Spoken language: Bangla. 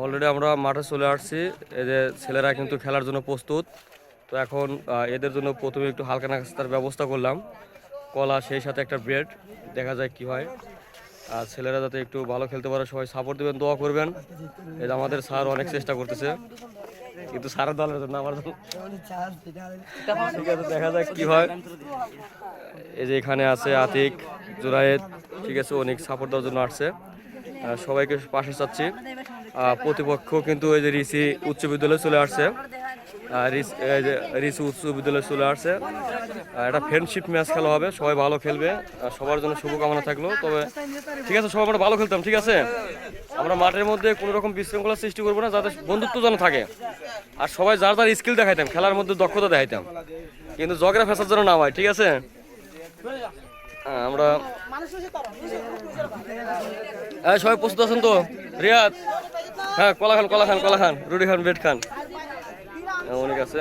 অলরেডি আমরা মাঠে চলে আসছি। এই যে ছেলেরা কিন্তু খেলার জন্য প্রস্তুত। তো এখন এদের জন্য প্রথমে একটু হালকা নাস্তার ব্যবস্থা করলাম, কলা সেই সাথে একটা ব্রেড, দেখা যায় কি হয়। আর ছেলেরা যাতে একটু ভালো খেলতে পারে সবাই সাপোর্ট দেবেন, দোয়া করবেন। এই যে আমাদের স্যার অনেক চেষ্টা করতেছে, কিন্তু স্যারের দলের জন্য আমার দল। ঠিক আছে, দেখা যাক কি হয়। এই যে এখানে আছে আতিক, জুরায়েদ, ঠিক আছে, অনেক সাপোর্ট দেওয়ার জন্য আসছে। সবাইকে পাশে চাচ্ছি। প্রতিপক্ষ কিন্তু এই যে রিসি উচ্চ বিদ্যালয়ে চলে আসছে। রিসি উচ্চ বিদ্যালয়ে চলে আসছে। একটা ফ্রেন্ডশিপ ম্যাচ খেলা হবে, সবাই ভালো খেলবে। সবার জন্য শুভকামনা থাকলো। তবে ঠিক আছে, সবাই আমরা ভালো খেলতাম, ঠিক আছে। আমরা মাঠের মধ্যে কোনো রকম বিশৃঙ্খলা সৃষ্টি করবো না, যাতে বন্ধুত্ব যেন থাকে। আর সবাই যার যার স্কিল দেখাইতাম, খেলার মধ্যে দক্ষতা দেখাইতাম, কিন্তু ঝগড়া ফেসার জন্য না হয়, ঠিক আছে। আমরা সবাই প্রস্তুত আছেন তো? রিয়াদ, হ্যাঁ, কলা খান, কলা খান, কলা খান, রুটি খান, বেড খান, অনেক আছে।